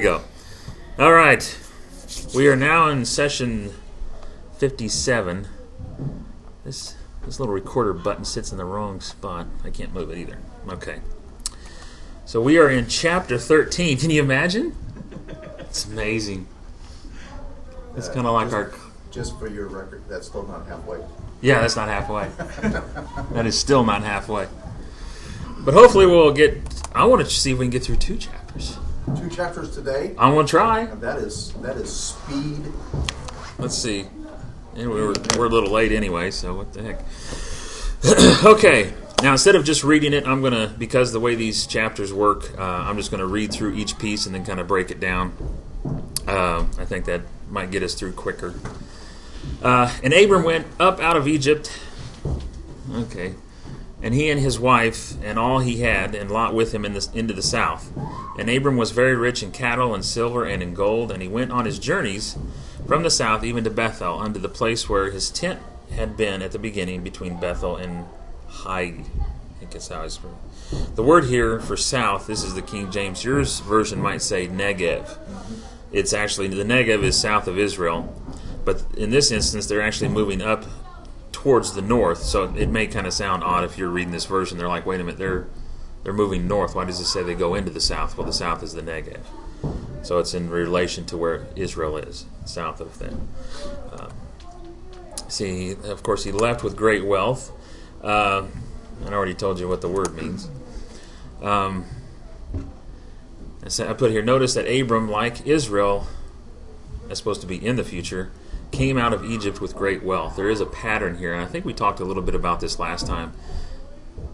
go. All right. We are now in session 57. This little recorder button sits in the wrong spot. I can't move it either. Okay. So we are in chapter 13. Can you imagine? It's amazing. It's kind of like our... Just for your record, that's still not halfway. Yeah, that's not halfway. That is still not halfway. But hopefully we'll get... I want to see if we can get through 2 chapters. 2 chapters today? I'm going to try. And that is speed. Let's see. And we're a little late anyway, so what the heck. Okay. Now, instead of just reading it, I'm going to, because the way these chapters work, I'm just going to read through each piece and then kind of break it down. I think that might get us through quicker. And Abram went up out of Egypt. Okay. And he and his wife and all he had, and Lot with him into the south. And Abram was very rich in cattle and silver and in gold, and he went on his journeys from the south even to Bethel, unto the place where his tent had been at the beginning, between Bethel and Hai. I think that's how it's written. The word here for south, this is the King James. Yours version might say Negev. It's actually, the Negev is south of Israel. But in this instance, they're actually moving up towards the north, so it may kind of sound odd if you're reading this version. They're like, wait a minute, they're moving north. Why does it say they go into the south? Well, the south is the Negev. So it's in relation to where Israel is, south of them. See, of course, he left with great wealth. I already told you what the word means. I put here, notice that Abram, like Israel, that's supposed to be in the future, came out of Egypt with great wealth. There is a pattern here, and I think we talked a little bit about this last time.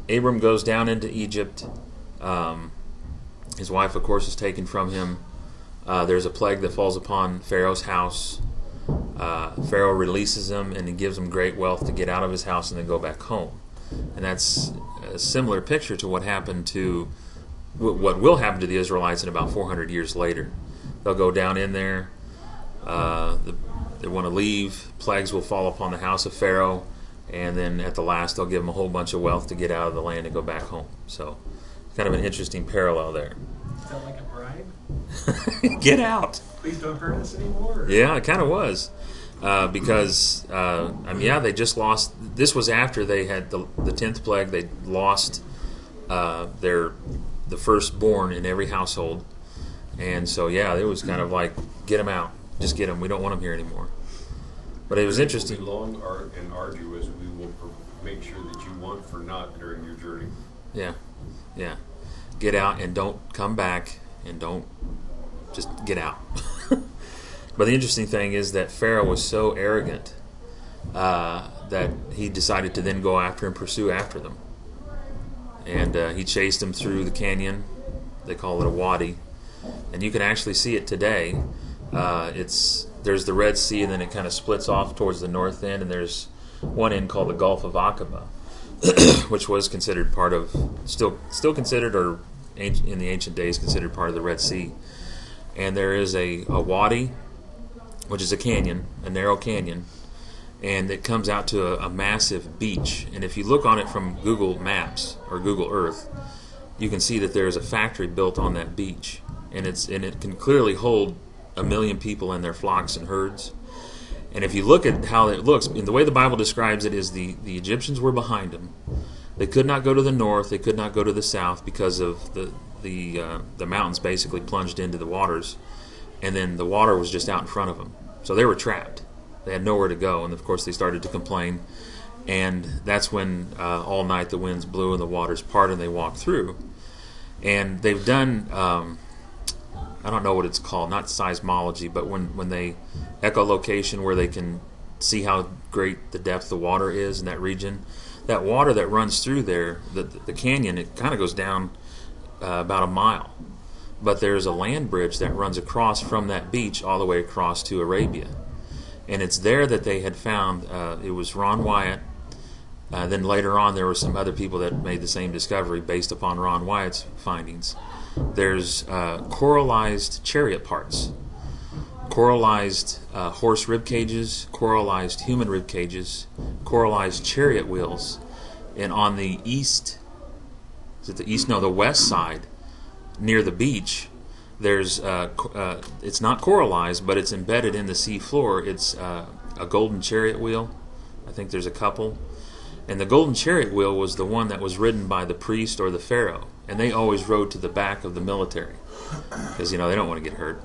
Abram goes down into Egypt. His wife, of course, is taken from him. There's a plague that falls upon Pharaoh's house. Pharaoh releases him, and he gives him great wealth to get out of his house and then go back home. And that's a similar picture to what happened to what will happen to the Israelites in about 400 years later. They'll go down in there. They want to leave. Plagues will fall upon the house of Pharaoh, and then at the last they'll give them a whole bunch of wealth to get out of the land and go back home. So, kind of an interesting parallel there. Is that like a bribe? Get out. Please don't hurt us anymore. Yeah, it kind of was. Because, they just lost. This was after they had the 10th plague. They lost the firstborn in every household. And so, yeah, it was kind of like, get them out. Just get them. We don't want them here anymore. But it was interesting. It will be long and arduous. We will make sure that you want for naught during your journey. Yeah. Get out and don't come back, and don't just get out. But the interesting thing is that Pharaoh was so arrogant that he decided to then go after and pursue after them. And he chased them through the canyon. They call it a wadi. And you can actually see it today. There's the Red Sea, and then it kind of splits off towards the north end, and there's one end called the Gulf of Aqaba, which was considered part of, still considered, or in the ancient days considered part of the Red Sea. And there is a wadi, which is a canyon, a narrow canyon, and it comes out to a massive beach. And if you look on it from Google Maps or Google Earth, you can see that there is a factory built on that beach, and it can clearly hold 1 million people and their flocks and herds. And if you look at how it looks, in the way the Bible describes it, is the Egyptians were behind them. They could not go to the north, they could not go to the south because of the mountains basically plunged into the waters, and then the water was just out in front of them. So they were trapped. They had nowhere to go, and of course they started to complain. And that's when all night the winds blew and the waters parted and they walked through. And they've done... I don't know what it's called, not seismology, but when they echolocation, where they can see how great the depth of the water is in that region, that water that runs through there, the canyon, it kind of goes down about a mile. But there's a land bridge that runs across from that beach all the way across to Arabia. And it's there that they had found, it was Ron Wyatt. Then later on there were some other people that made the same discovery based upon Ron Wyatt's findings. There's coralized chariot parts, coralized horse rib cages, coralized human rib cages, coralized chariot wheels, and on the east, the west side, near the beach, there's it's not coralized, but it's embedded in the sea floor. It's a golden chariot wheel. I think there's a couple. And the golden chariot wheel was the one that was ridden by the priest or the pharaoh. And they always rode to the back of the military because, they don't want to get hurt.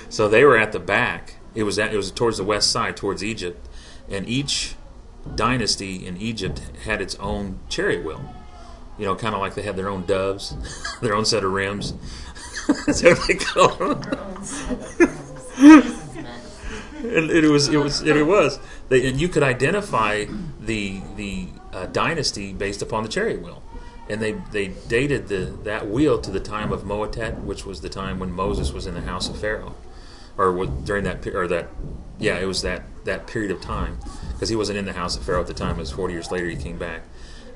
So they were at the back. It was towards the west side, towards Egypt. And each dynasty in Egypt had its own chariot wheel. Kind of like they had their own doves, their own set of rims. That's what they call them. And it was. And you could identify the dynasty based upon the chariot wheel, and they dated that wheel to the time of Moatet, which was the time when Moses was in the house of Pharaoh, during that it was that period of time, because he wasn't in the house of Pharaoh at the time. It was 40 years later he came back,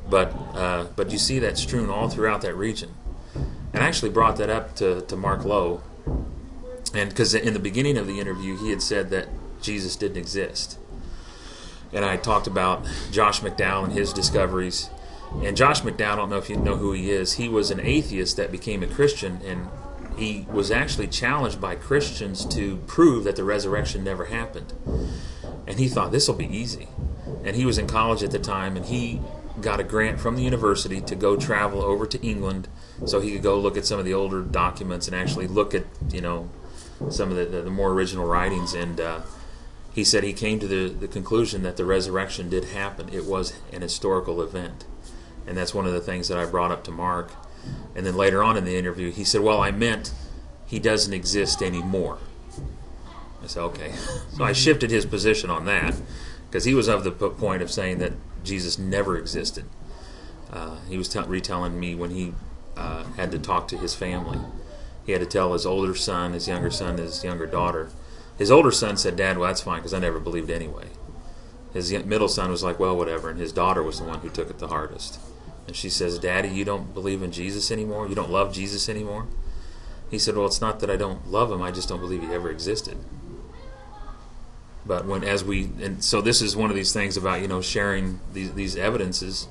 but you see that strewn all throughout that region, and I actually brought that up to Mark Lowe. And because in the beginning of the interview, he had said that Jesus didn't exist. And I talked about Josh McDowell and his discoveries. And Josh McDowell, I don't know if you know who he is, he was an atheist that became a Christian, and he was actually challenged by Christians to prove that the resurrection never happened. And he thought, this will be easy. And he was in college at the time, and he got a grant from the university to go travel over to England so he could go look at some of the older documents and actually look at, some of the more original writings, and he said he came to the conclusion that the resurrection did happen. It was an historical event, and that's one of the things that I brought up to Mark. And then later on in the interview, he said, well, I meant he doesn't exist anymore. I said, okay. So I shifted his position on that, because he was of the point of saying that Jesus never existed. He was retelling me when he had to talk to his family. He had to tell his older son, his younger daughter. His older son said, Dad, well, that's fine, because I never believed anyway. His middle son was like, well, whatever. And his daughter was the one who took it the hardest. And she says, Daddy, you don't believe in Jesus anymore? You don't love Jesus anymore? He said, well, it's not that I don't love him. I just don't believe he ever existed. But so this is one of these things about, sharing these evidences.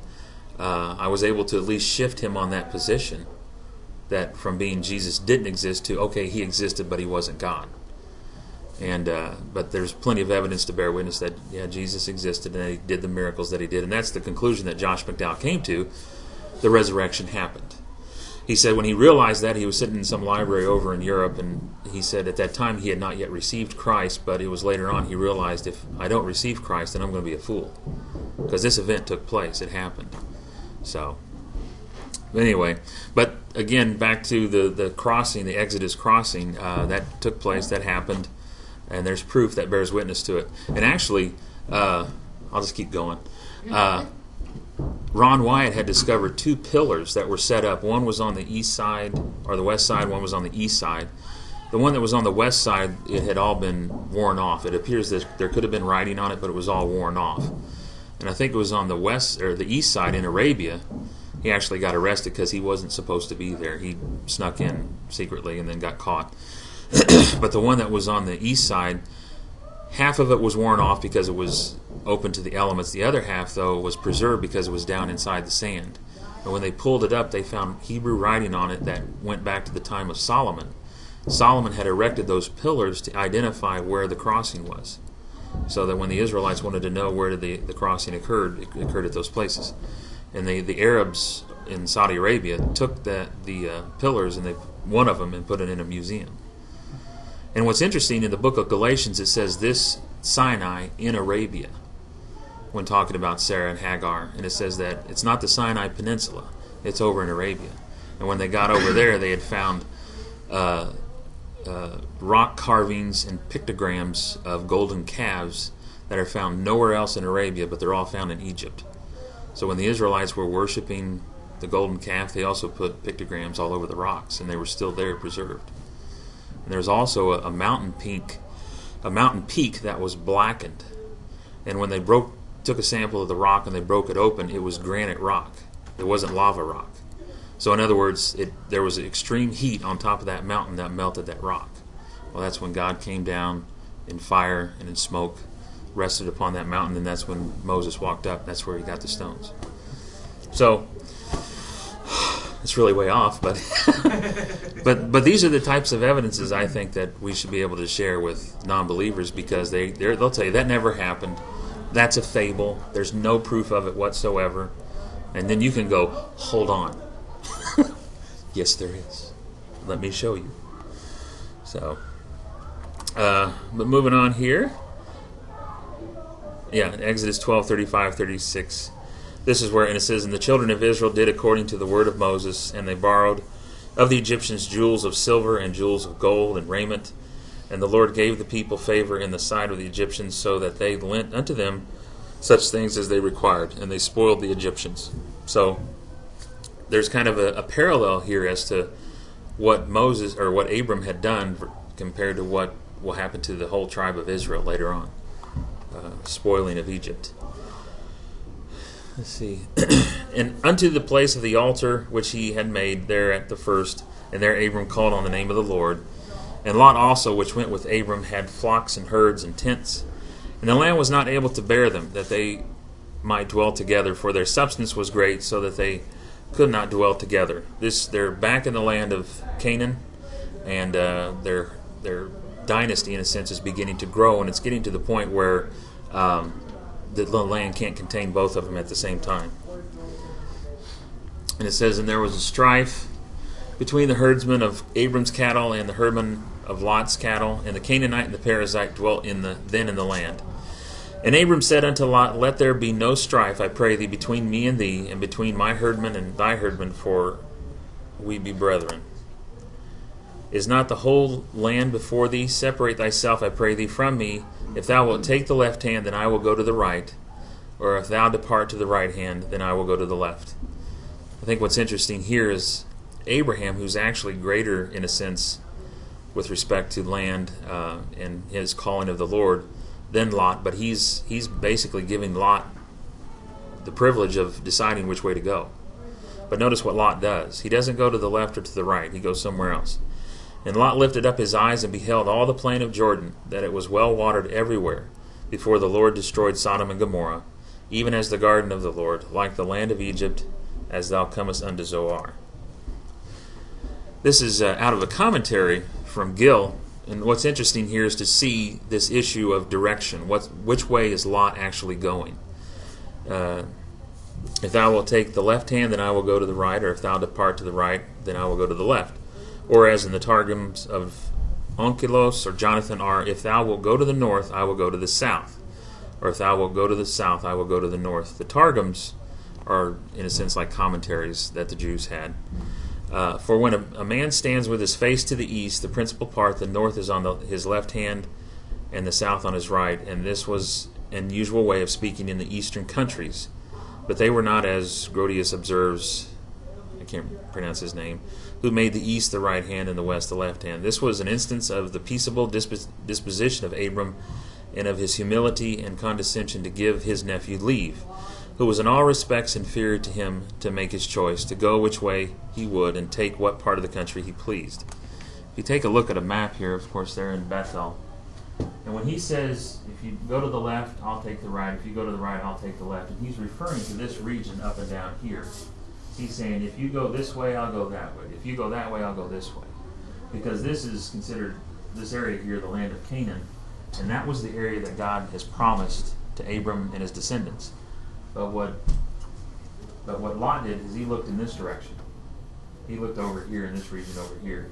I was able to at least shift him on that position, that from being Jesus didn't exist to, okay, he existed, but he wasn't God. And but there's plenty of evidence to bear witness that, Jesus existed and he did the miracles that he did. And that's the conclusion that Josh McDowell came to. The resurrection happened. He said when he realized that, he was sitting in some library over in Europe, and he said at that time he had not yet received Christ, but it was later on he realized, if I don't receive Christ, then I'm going to be a fool. Because this event took place. It happened. So, anyway, but again, back to the crossing, the Exodus crossing, that took place, that happened, and there's proof that bears witness to it. And actually, I'll just keep going. Ron Wyatt had discovered two pillars that were set up. One was on the east side, or the west side, one was on the east side. The one that was on the west side, it had all been worn off. It appears that there could have been writing on it, but it was all worn off. And I think it was on the west, or the east side in Arabia. He actually got arrested because he wasn't supposed to be there. He snuck in secretly and then got caught. But the one that was on the east side, half of it was worn off because it was open to the elements. The other half, though, was preserved because it was down inside the sand. And when they pulled it up, they found Hebrew writing on it that went back to the time of Solomon. Solomon had erected those pillars to identify where the crossing was, so that when the Israelites wanted to know where the crossing occurred, it occurred at those places. And the Arabs in Saudi Arabia took the pillars, and one of them, and put it in a museum. And what's interesting, in the book of Galatians, it says this Sinai in Arabia, when talking about Sarah and Hagar. And it says that it's not the Sinai Peninsula, it's over in Arabia. And when they got over there, they had found rock carvings and pictograms of golden calves that are found nowhere else in Arabia, but they're all found in Egypt. So when the Israelites were worshiping the golden calf, they also put pictograms all over the rocks, and they were still there preserved. And there's also a mountain peak that was blackened. And when they took a sample of the rock and they broke it open, it was granite rock. It wasn't lava rock. So in other words, there was extreme heat on top of that mountain that melted that rock. Well, that's when God came down in fire and in smoke, rested upon that mountain, and that's when Moses walked up. That's where he got the stones. So, it's really way off, but but these are the types of evidences I think that we should be able to share with non-believers, because they'll tell you that never happened. That's a fable. There's no proof of it whatsoever. And then you can go, hold on. Yes, there is. Let me show you. So, but moving on here. Yeah, Exodus 12, 35, 36. This is where, and it says, "And the children of Israel did according to the word of Moses, and they borrowed of the Egyptians jewels of silver and jewels of gold and raiment. And the Lord gave the people favor in the sight of the Egyptians, so that they lent unto them such things as they required, and they spoiled the Egyptians." So there's kind of a parallel here as to what Moses or what Abram had done compared to what will happen to the whole tribe of Israel later on, spoiling of Egypt. Let's see. "And unto the place of the altar which he had made there at the first, and there Abram called on the name of the Lord. And Lot also, which went with Abram, had flocks and herds and tents. And the land was not able to bear them, that they might dwell together, for their substance was great, so that they could not dwell together." They're back in the land of Canaan, and their dynasty, in a sense, is beginning to grow, and it's getting to the point where the land can't contain both of them at the same time. And it says, "And there was a strife between the herdsmen of Abram's cattle and the herdmen of Lot's cattle, and the Canaanite and the Perizzite dwelt then in the land. And Abram said unto Lot, Let there be no strife, I pray thee, between me and thee, and between my herdmen and thy herdmen, for we be brethren. Is not the whole land before thee? Separate thyself, I pray thee, from me. If thou wilt take the left hand, then I will go to the right. Or if thou depart to the right hand, then I will go to the left." I think what's interesting here is Abraham, who's actually greater, in a sense, with respect to land and his calling of the Lord, than Lot, but he's basically giving Lot the privilege of deciding which way to go. But notice what Lot does. He doesn't go to the left or to the right. He goes somewhere else. "And Lot lifted up his eyes and beheld all the plain of Jordan, that it was well watered everywhere, before the Lord destroyed Sodom and Gomorrah, even as the garden of the Lord, like the land of Egypt, as thou comest unto Zoar." This is out of a commentary from Gill, and what's interesting here is to see this issue of direction. Which way is Lot actually going? "If thou wilt take the left hand, then I will go to the right, or if thou depart to the right, then I will go to the left." Or as in the Targums of Onkelos or Jonathan are, "If thou wilt go to the north, I will go to the south. Or if thou wilt go to the south, I will go to the north." The Targums are, in a sense, like commentaries that the Jews had. "For when a man stands with his face to the east, the principal part, the north is on his left hand, and the south on his right. And this was an usual way of speaking in the eastern countries. But they were not, as Grotius observes," I can't pronounce his name, "who made the east the right hand and the west the left hand. This was an instance of the peaceable disposition of Abram, and of his humility and condescension to give his nephew leave, who was in all respects inferior to him, to make his choice, to go which way he would, and take what part of the country he pleased." If you take a look at a map here, of course they're in Bethel. And when he says, if you go to the left, I'll take the right. If you go to the right, I'll take the left. And he's referring to this region up and down here. He's saying, if you go this way, I'll go that way. If you go that way, I'll go this way. Because this is considered, this area here, the land of Canaan. And that was the area that God has promised to Abram and his descendants. But what Lot did is he looked in this direction. He looked over here in this region over here,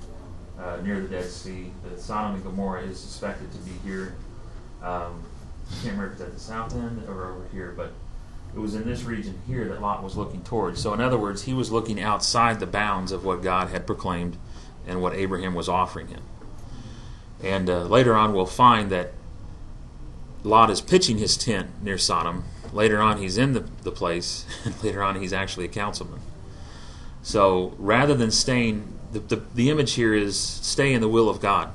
near the Dead Sea. The Sodom and Gomorrah is suspected to be here. I can't remember if it's at the south end or over here, but it was in this region here that Lot was looking towards. So in other words, he was looking outside the bounds of what God had proclaimed and what Abraham was offering him. And later on we'll find that Lot is pitching his tent near Sodom. Later on he's in the place, and later on he's actually a councilman. So rather than staying, the image here is stay in the will of God,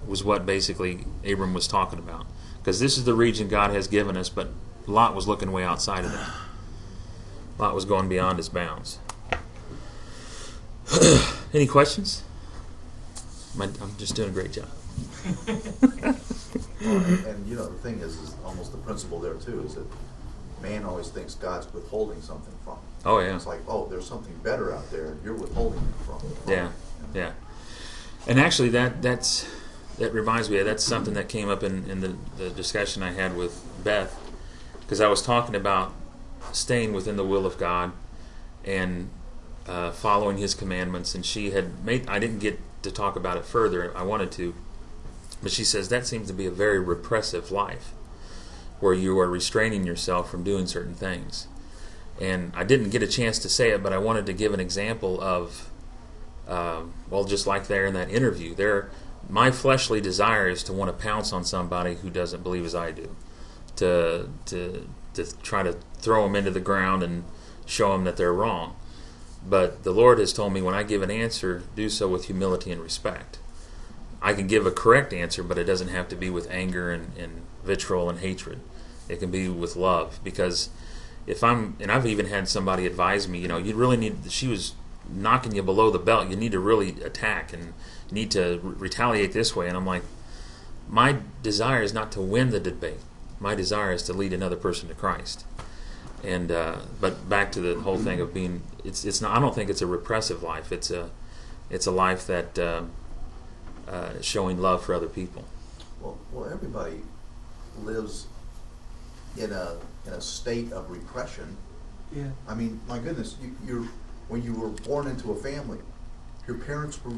was what basically Abram was talking about. Because this is the region God has given us, but Lot was looking way outside of that. Lot was going beyond his bounds. Any questions? I'm just doing a great job. And the thing is almost the principle there too, is that man always thinks God's withholding something from him. Oh yeah. It's like, oh, there's something better out there. You're withholding it from. Yeah, yeah. And actually, that reminds me. That's something that came up in the discussion I had with Beth, because I was talking about staying within the will of God and following His commandments, and she had made. I didn't get to talk about it further. I wanted to, but she says that seems to be a very repressive life, where you are restraining yourself from doing certain things. And I didn't get a chance to say it, but I wanted to give an example of, just like there in that interview, my fleshly desire is to want to pounce on somebody who doesn't believe as I do, to try to throw them into the ground and show them that they're wrong. But the Lord has told me when I give an answer, do so with humility and respect. I can give a correct answer, but it doesn't have to be with anger and vitriol and hatred. It can be with love, because I've even had somebody advise me, you really need, she was knocking you below the belt, you need to really attack and you need to retaliate this way. And I'm like, my desire is not to win the debate. My desire is to lead another person to Christ. And but back to the whole thing of being, it's not. I don't think it's a repressive life. It's a life that showing love for other people. Well, everybody lives in a state of repression. Yeah. I mean, my goodness, when you were born into a family, your parents were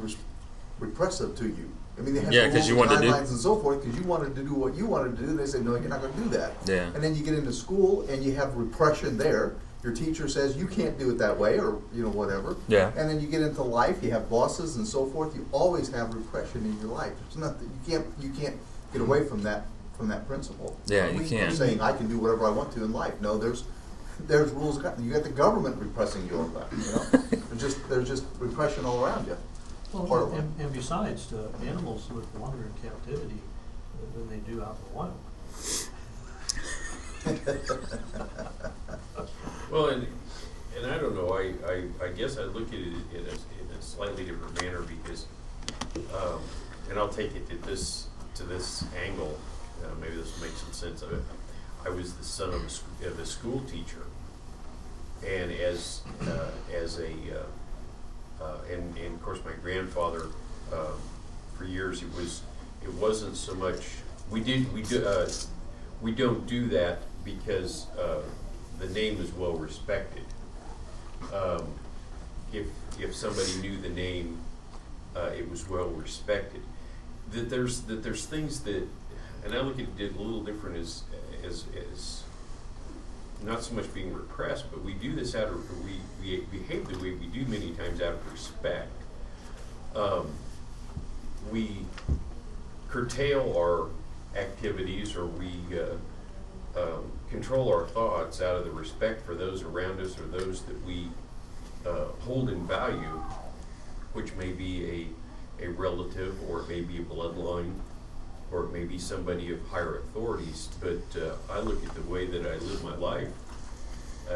repressive to you. I mean, they had rules and guidelines and so forth because you wanted to do what you wanted to do. They said, no, you're not going to do that. Yeah. And then you get into school and you have repression there. Your teacher says you can't do it that way, or whatever. Yeah. And then you get into life. You have bosses and so forth. You always have repression in your life. It's not that you can't get away from that principle. Yeah, you can't. Saying I can do whatever I want to in life. No, there's rules. You got the government repressing you all the time. There's just repression all around you. Well, and besides, animals live longer in captivity than they do out in the wild. Well, and I don't know. I guess I look at it in a slightly different manner because, and I'll take it to this angle. Maybe this will make some sense of it. I was the son of a school teacher, and as a and of course my grandfather, for years it wasn't so much we don't do that because the name is well respected. If somebody knew the name, it was well respected. That there's things that, and I look at it a little different as not so much being repressed, but we do this we behave the way we do many times out of respect. We curtail our activities, or we control our thoughts out of the respect for those around us or those that we hold in value, which may be a relative, or it may be a bloodline, or it may be somebody of higher authorities. But I look at the way that I live my life,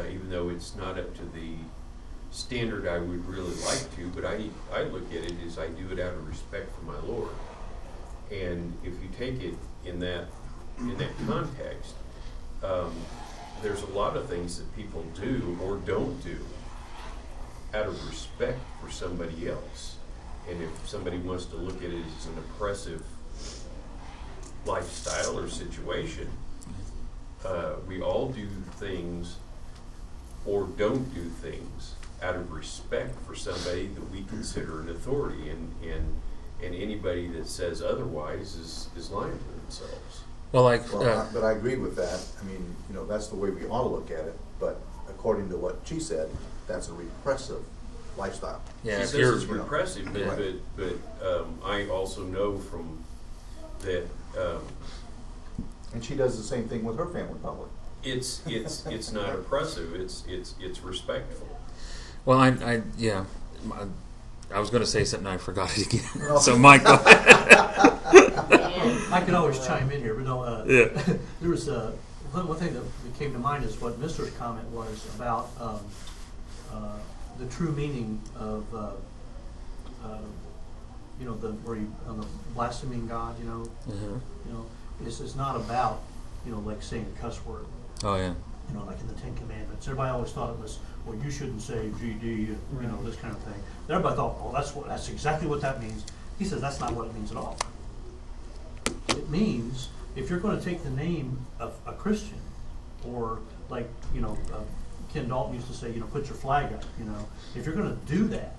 even though it's not up to the standard I would really like to, but I look at it as I do it out of respect for my Lord. And if you take it in that context, there's a lot of things that people do or don't do out of respect for somebody else. And if somebody wants to look at it as an oppressive lifestyle or situation, we all do things or don't do things out of respect for somebody that we consider an authority, and anybody that says otherwise is lying to themselves. But I agree with that. I mean, that's the way we ought to look at it. But according to what she said, that's a repressive lifestyle. Yeah, she says it's repressive, but I also know from that. And she does the same thing with her family, probably. It's not oppressive. It's respectful. Well, I was going to say something, I forgot it again. So, Mike, go ahead. I could always chime in here, but no. There was one thing that came to mind is what Mr.'s comment was about the true meaning of where you on the blaspheming God. Mm-hmm. It's not about like saying a cuss word. Oh yeah. like in the Ten Commandments. Everybody always thought it was, well, you shouldn't say GD, this kind of thing. Everybody thought, oh, that's exactly what that means. He says that's not what it means at all. It means if you're going to take the name of a Christian, or like, Ken Dalton used to say, put your flag up, if you're going to do that,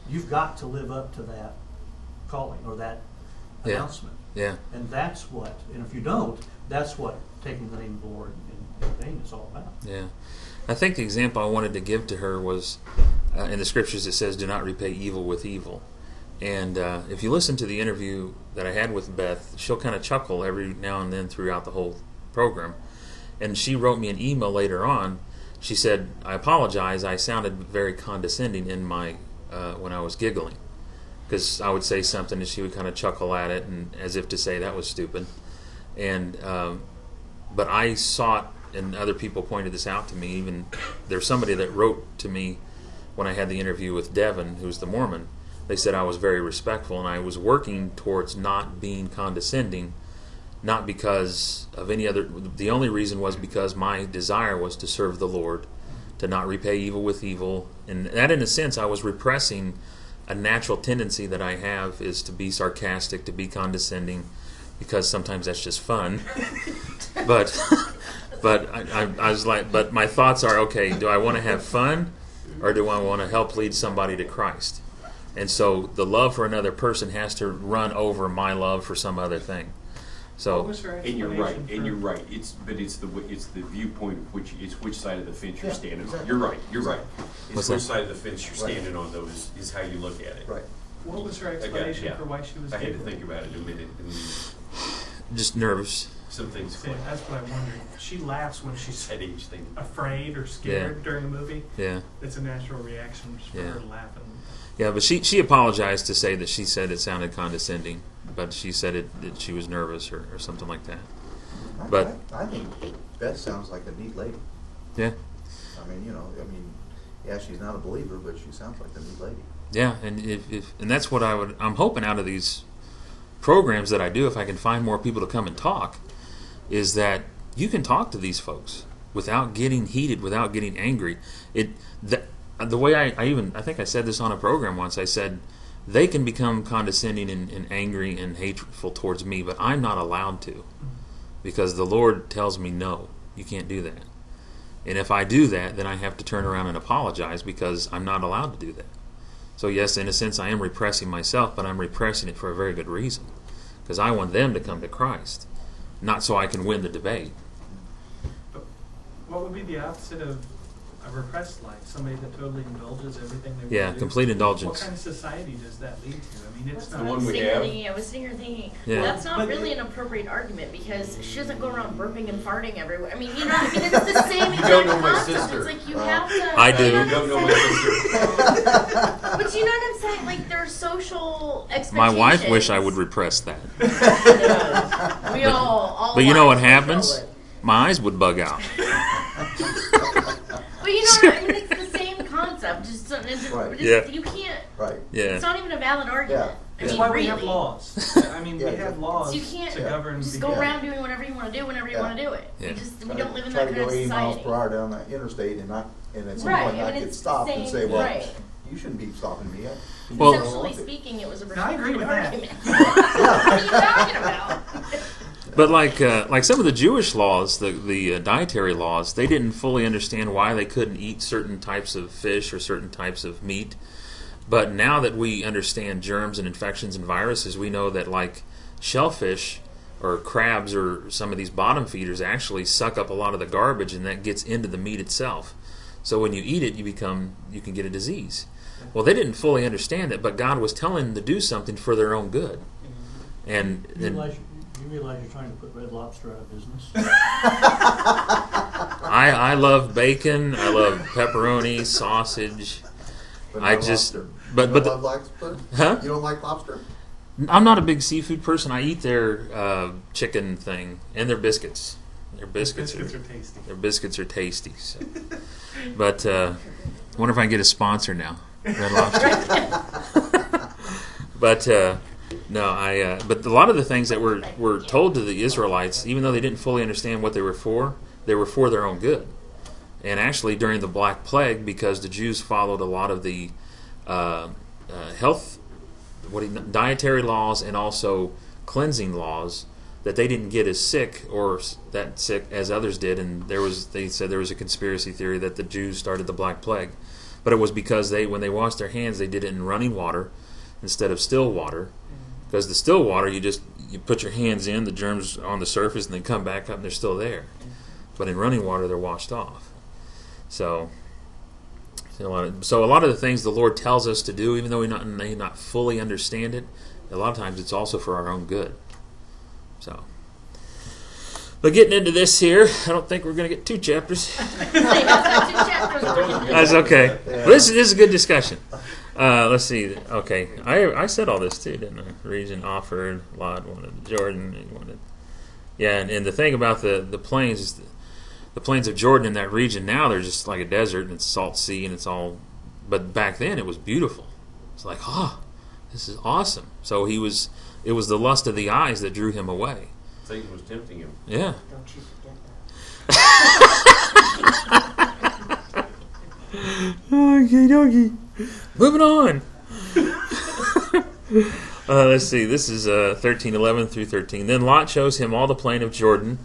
you've got to live up to that calling or that announcement. Yeah. And that's what, and if you don't, that's what taking the name of the Lord in vain is all about. Yeah. I think the example I wanted to give to her was in the scriptures it says, do not repay evil with evil. And if you listen to the interview that I had with Beth, she'll kind of chuckle every now and then throughout the whole program. And she wrote me an email later on. She said, I apologize, I sounded very condescending in my when I was giggling. Because I would say something and she would kind of chuckle at it, and as if to say that was stupid. And but I sought, and other people pointed this out to me, even there's somebody that wrote to me when I had the interview with Devin, who's the Mormon. They said I was very respectful, and I was working towards not being condescending, not because of any other. The only reason was because my desire was to serve the Lord, to not repay evil with evil. And that, in a sense, I was repressing a natural tendency that I have, is to be sarcastic, to be condescending, because sometimes that's just fun. But I was like, but my thoughts are, okay, do I want to have fun, or do I want to help lead somebody to Christ? And so the love for another person has to run over my love for some other thing. So, and you're right. It's the viewpoint of which side of the fence you're standing on. Exactly. You're right. It's What's which that? side of the fence you're standing on. Those is how you look at it. Right. What was her explanation for why she was I had to giggling? think about it a minute. And just nervous. some things See, click. that's what I'm wondering. She laughs when she's At each thing. afraid or scared during a movie. Yeah. It's a natural reaction just for her laughing. Yeah, but she apologized to say that she said it sounded condescending, but she said that she was nervous or something like that. But I think Beth sounds like a neat lady. yeah. Yeah, she's not a believer, but she sounds like a neat lady. Yeah, and and that's what I'm hoping out of these programs that I do, if I can find more people to come and talk, is that you can talk to these folks without getting heated, without getting angry. The way I think I said this on a program once, I said, they can become condescending and angry and hateful towards me, but I'm not allowed to, because the Lord tells me, no, you can't do that. And if I do that, then I have to turn around and apologize, because I'm not allowed to do that. So yes, in a sense, I am repressing myself, but I'm repressing it for a very good reason, because I want them to come to Christ, not so I can win the debate. But what would be the opposite of a repressed life? Somebody that totally indulges everything they want to do? Complete indulgence. What kind of society does that lead to? I mean, it's the not... one we have. I was sitting here thinking, Yeah. that's not But really an appropriate argument, because she doesn't go around burping and farting everywhere. I mean, it's the same exact don't know my concept. sister. It's like you have to... I do. You don't know my sister. But you know what I'm saying? Like, there are social expectations. My wife wish I would repress that. We all But you know what wives happens? would. My eyes would bug out. But you know what I mean? It's the same concept. Right. Yeah. You can't... Right. Yeah. It's not even a valid argument. Yeah. That's I mean, why really. we have laws. I mean, Yeah. we have laws So you can't to govern... just people. go around doing whatever you want to do whenever you want to do it. Yeah. We don't live in Try that to kind go of 80 miles society. per hour down the interstate and at some Right, point I not mean, get it's stopped the and same- say, well, right. you shouldn't be stopping me. Well- Conceptually speaking, it was a No, I agree with that. argument. What are you talking about? But like some of the Jewish laws, the dietary laws, they didn't fully understand why they couldn't eat certain types of fish or certain types of meat. But now that we understand germs and infections and viruses, we know that like shellfish or crabs or some of these bottom feeders actually suck up a lot of the garbage, and that gets into the meat itself. So when you eat it, you can get a disease. Well, they didn't fully understand it, but God was telling them to do something for their own good. And You realize you're trying to put Red Lobster out of business? I love bacon. I love pepperoni, sausage. But I not just- lobster. but- you but don't love lobster? Huh? You don't like lobster? I'm not a big seafood person. I eat their chicken thing and their biscuits. Their biscuits Biscuits are tasty. Their biscuits are tasty. So. But I wonder if I can get a sponsor now. Red Lobster. But no, but a lot of the things that were told to the Israelites, even though they didn't fully understand what they were for, they were for their own good. And actually, during the Black Plague, because the Jews followed a lot of the dietary laws and also cleansing laws, that they didn't get as sick or that sick as others did, and they said there was a conspiracy theory that the Jews started the Black Plague, but it was because when they washed their hands, they did it in running water instead of still water, because the still water you put your hands in, the germs on the surface, and they come back up and they're still there, but in running water they're washed off. So a lot of the things the Lord tells us to do, even though we may not fully understand it, a lot of times it's also for our own good. So, but getting into this here, I don't think we're going to get 2 chapters. That's okay. Well, this is a good discussion. Let's see. Okay, I said all this too, didn't I? Region offered, Lot wanted Jordan, he wanted. Yeah, and the thing about the plains is the plains of Jordan in that region now, they're just like a desert, and it's salt sea, and it's all. But back then it was beautiful. It's like, this is awesome. So it was the lust of the eyes that drew him away. Satan was tempting him. Yeah. Don't you forget that. Okie dokie. Moving on. Let's see. This is 13:11 through 13. Then Lot shows him all the plain of Jordan,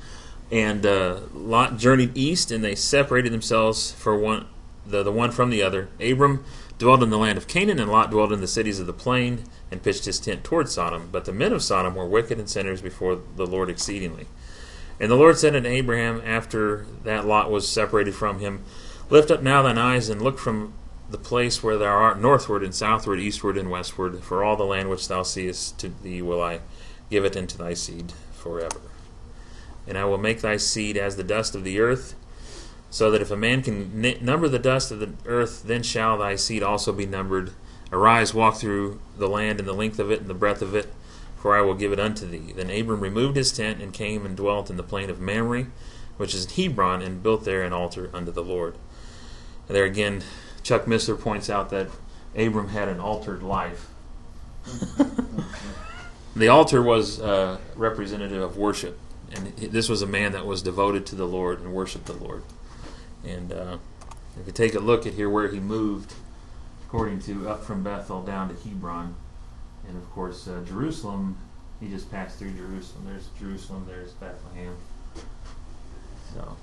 and Lot journeyed east, and they separated themselves for the one from the other. Abram dwelt in the land of Canaan, and Lot dwelt in the cities of the plain, and pitched his tent toward Sodom. But the men of Sodom were wicked and sinners before the Lord exceedingly. And the Lord said unto Abraham, after that Lot was separated from him, Lift up now thine eyes, and look from the place where thou art northward and southward, eastward and westward. For all the land which thou seest, to thee will I give it unto thy seed forever. And I will make thy seed as the dust of the earth, so that if a man can number the dust of the earth, then shall thy seed also be numbered. Arise, walk through the land in the length of it and the breadth of it, for I will give it unto thee. Then Abram removed his tent, and came and dwelt in the plain of Mamre, which is Hebron, and built there an altar unto the Lord. And there again, Chuck Missler points out that Abram had an altered life. The altar was representative of worship, and this was a man that was devoted to the Lord and worshiped the Lord. And if you take a look at here where he moved, according to up from Bethel down to Hebron, and of course Jerusalem, he just passed through Jerusalem. There's Bethlehem. So,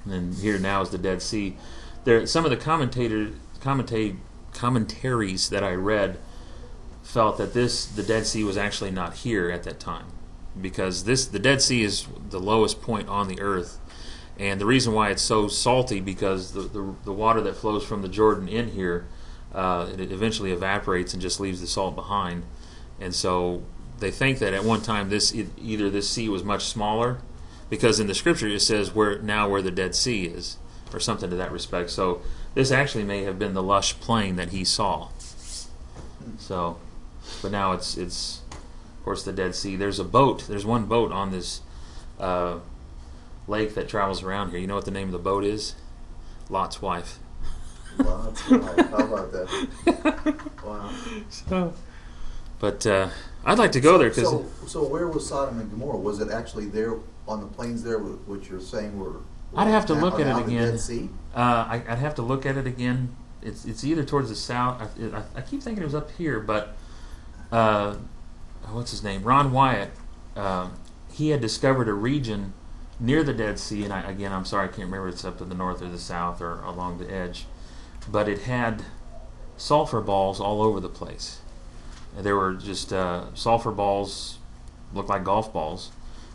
and then here now is the Dead Sea. There, some of the commentaries that I read felt that the Dead Sea was actually not here at that time, because the Dead Sea is the lowest point on the earth. And the reason why it's so salty, because the water that flows from the Jordan in here, it eventually evaporates and just leaves the salt behind. And so they think that at one time either this sea was much smaller, because in the scripture it says where the Dead Sea is, or something to that respect. So this actually may have been the lush plain that he saw. So, but now it's of course the Dead Sea. There's one boat on this lake that travels around here. You know what the name of the boat is? Lot's wife. Lot's wife. How about that? Wow. So, but I'd like to go there because. So where was Sodom and Gomorrah? Was it actually there on the plains there, which you're saying were? I'd have to look at it again. Dead Sea? I'd have to look at it again. It's either towards the south. I keep thinking it was up here, but what's his name? Ron Wyatt. He had discovered a region near the Dead Sea, and I'm sorry, I can't remember if it's up to the north or the south or along the edge, but it had sulfur balls all over the place. And there were just sulfur balls, looked like golf balls,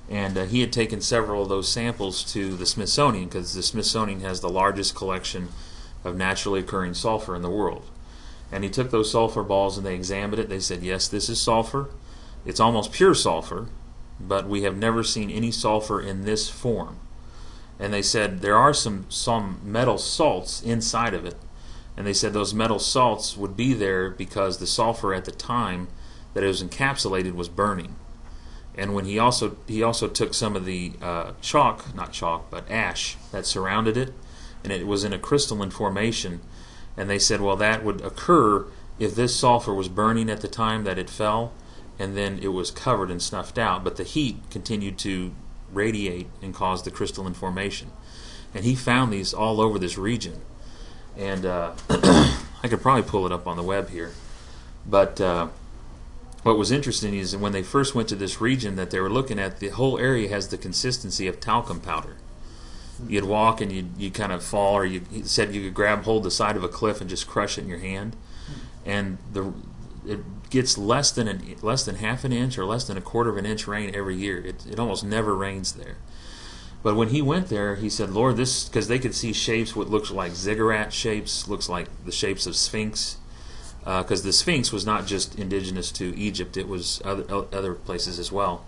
and he had taken several of those samples to the Smithsonian, because the Smithsonian has the largest collection of naturally occurring sulfur in the world. And he took those sulfur balls and they examined it. They said, yes, this is sulfur. It's almost pure sulfur, but we have never seen any sulfur in this form. And they said there are some metal salts inside of it. And they said those metal salts would be there because the sulfur at the time that it was encapsulated was burning. And when he also took some of the ash that surrounded it, and it was in a crystalline formation. And they said, well, that would occur if this sulfur was burning at the time that it fell, and then it was covered and snuffed out, but the heat continued to radiate and cause the crystalline formation. And he found these all over this region. And I could probably pull it up on the web here. But what was interesting is that when they first went to this region that they were looking at, the whole area has the consistency of talcum powder. You'd walk and you'd kind of fall, or he said you could hold the side of a cliff and just crush it in your hand. And it gets less than half an inch or less than a quarter of an inch rain every year. It almost never rains there. But when he went there, he said, Lord, this, because they could see shapes, what looks like ziggurat shapes, looks like the shapes of Sphinx. Because the Sphinx was not just indigenous to Egypt, it was other places as well.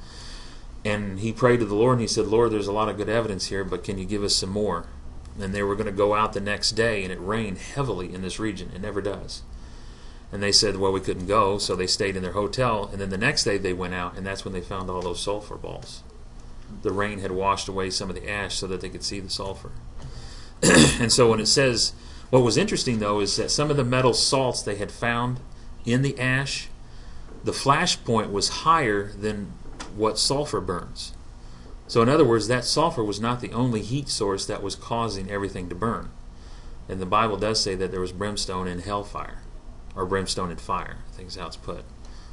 And he prayed to the Lord, and he said, Lord, there's a lot of good evidence here, but can you give us some more? And they were going to go out the next day, and it rained heavily in this region. It never does. And they said, well, we couldn't go, so they stayed in their hotel. And then the next day they went out, and that's when they found all those sulfur balls. The rain had washed away some of the ash so that they could see the sulfur. And so when it says, what was interesting, though, is that some of the metal salts they had found in the ash, the flash point was higher than what sulfur burns. So in other words, that sulfur was not the only heat source that was causing everything to burn. And the Bible does say that there was brimstone and hellfire, or brimstone and fire, I think is how it's put.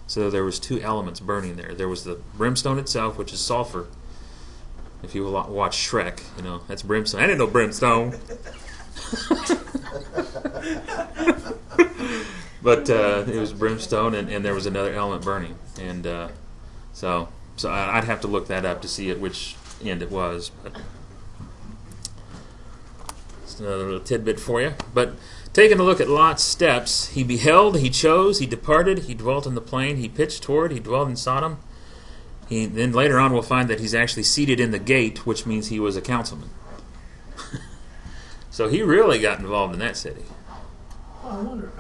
So there was two elements burning there. There was the brimstone itself, which is sulfur. If you watch Shrek, that's brimstone. I didn't know brimstone. But it was brimstone, and there was another element burning. And so I'd have to look that up to see at which end it was. But it's another little tidbit for you. But taking a look at Lot's steps, he beheld, he chose, he departed, he dwelt in the plain, he pitched toward, he dwelt in Sodom. Then later on we'll find that he's actually seated in the gate, which means he was a councilman. So he really got involved in that city. Well, I wonder,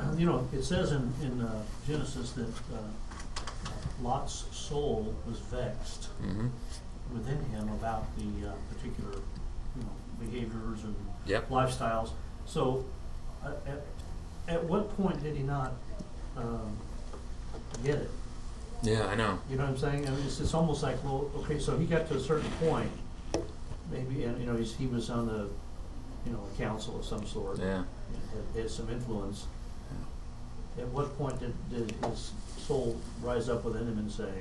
it says in Genesis that Lot's soul was vexed within him about the particular behaviors and lifestyles. So at what point did he not get it? Yeah, I know. You know what I'm saying? I mean, it's almost like, well, okay, so he got to a certain point, maybe, and he was on a council of some sort. Yeah. Had some influence. At what point did his soul rise up within him and say,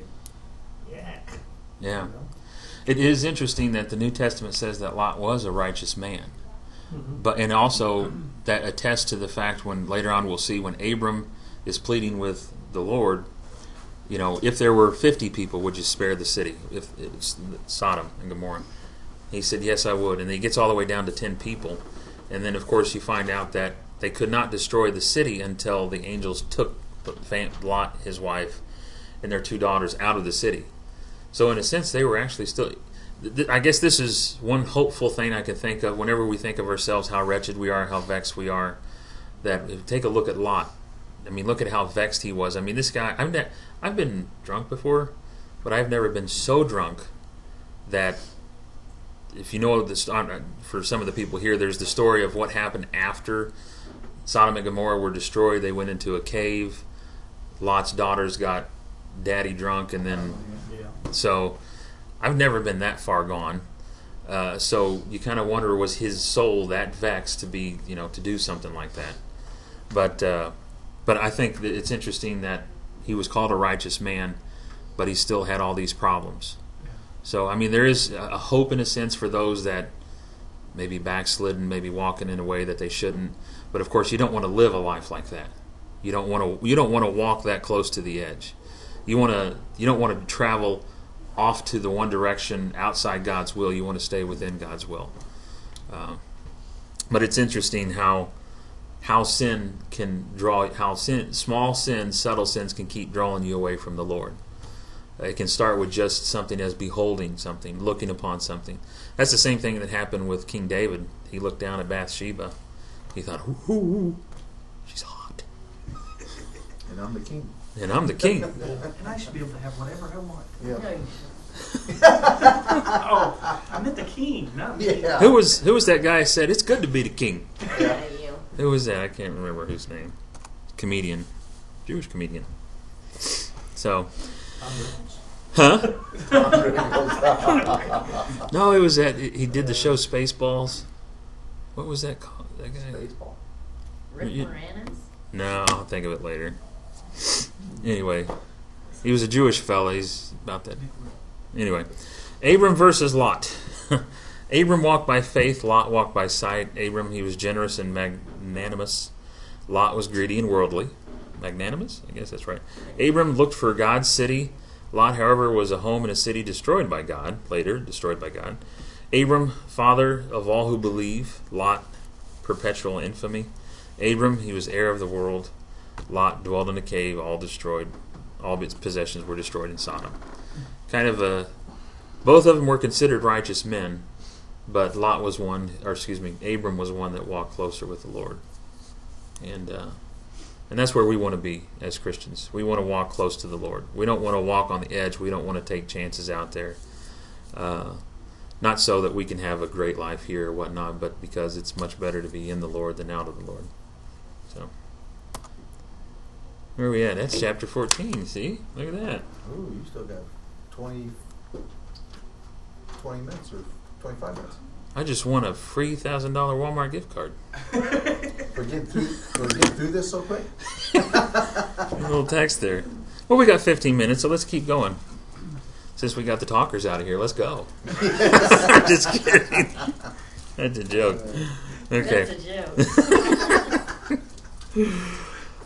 yeah? Yeah. It is interesting that the New Testament says that Lot was a righteous man. But and also that attests to the fact when later on we'll see when Abram is pleading with the Lord, if there were 50 people, would you spare the city? If it's Sodom and Gomorrah. He said, yes, I would. And he gets all the way down to 10 people. And then, of course, you find out that they could not destroy the city until the angels took Lot, his wife, and their 2 daughters out of the city. So in a sense, they were actually still... I guess this is one hopeful thing I can think of whenever we think of ourselves, how wretched we are, how vexed we are, that take a look at Lot. I mean, look at how vexed he was. I mean, this guy... I've been drunk before, but I've never been so drunk that... If you know this, for some of the people here, there's the story of what happened after Sodom and Gomorrah were destroyed. They went into a cave. Lot's daughters got daddy drunk, and then... So, I've never been that far gone. So, you kind of wonder, was his soul that vexed to be, to do something like that? But I think that it's interesting that he was called a righteous man, but he still had all these problems. So, I mean, there is a hope in a sense for those that maybe backslidden, maybe walking in a way that they shouldn't. But of course, you don't want to live a life like that. You don't want to walk that close to the edge. You don't want to travel off to the one direction outside God's will. You want to stay within God's will. But it's interesting how sin can draw, small sins, subtle sins can keep drawing you away from the Lord. It can start with just something as beholding something, looking upon something. That's the same thing that happened with King David. He looked down at Bathsheba. He thought, ooh, she's hot. And I'm the king. And I'm the king. And I should be able to have whatever I want. Yeah. Oh, I meant the king, not me. Yeah. Who was that guy who said, it's good to be the king? Yeah. Who was that? I can't remember whose name. Comedian. Jewish comedian. So... Huh? No, it was he did the show Spaceballs. What was that called? That guy? Baseball. Rick Moranis? No, I'll think of it later. Anyway, he was a Jewish fella. He's about that. Anyway, Abram versus Lot. Abram walked by faith. Lot walked by sight. Abram, he was generous and magnanimous. Lot was greedy and worldly. Magnanimous? I guess that's right. Abram looked for God's city. Lot, however, was a home in a city destroyed by God. Later, destroyed by God. Abram, father of all who believe. Lot, perpetual infamy. Abram, he was heir of the world. Lot dwelled in a cave, all destroyed. All of its possessions were destroyed in Sodom. Kind of both of them were considered righteous men, but Abram was one that walked closer with the Lord. And that's where we want to be as Christians. We want to walk close to the Lord. We don't want to walk on the edge. We don't want to take chances out there. Not so that we can have a great life here or whatnot, but because it's much better to be in the Lord than out of the Lord. So, where are we at? That's chapter 14, see? Look at that. Ooh, you still got 20 minutes or 25 minutes. I just won a free $1,000 Walmart gift card. We're getting through this so quick? A little text there. Well, we got 15 minutes, so let's keep going. Since we got the talkers out of here, let's go. Just kidding. That's a joke. Okay. That's a joke.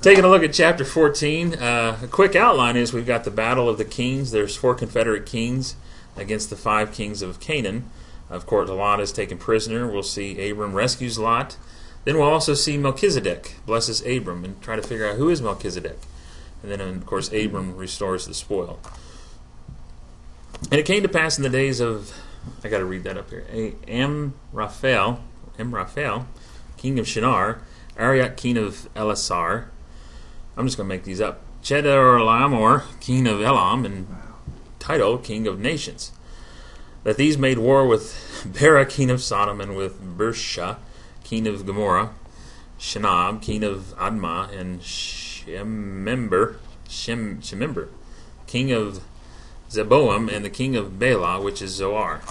Taking a look at chapter 14, a quick outline is we've got the battle of the kings. There's 4 Confederate kings against the 5 kings of Canaan. Of course, Lot is taken prisoner. We'll see Abram rescues Lot. Then we'll also see Melchizedek blesses Abram and try to figure out who is Melchizedek. And then, of course, Abram restores the spoil. And it came to pass in the days of, I got to read that up here, Amraphel, king of Shinar, Arioch, king of Elasar. I'm just going to make these up. Chedorlaomer, king of Elam, and Tidal, king of nations. That these made war with Bera, king of Sodom, and with Bersha, king of Gomorrah, Shinab, king of Admah, and Shemember, king of Zeboam, and the king of Bela, which is Zoar.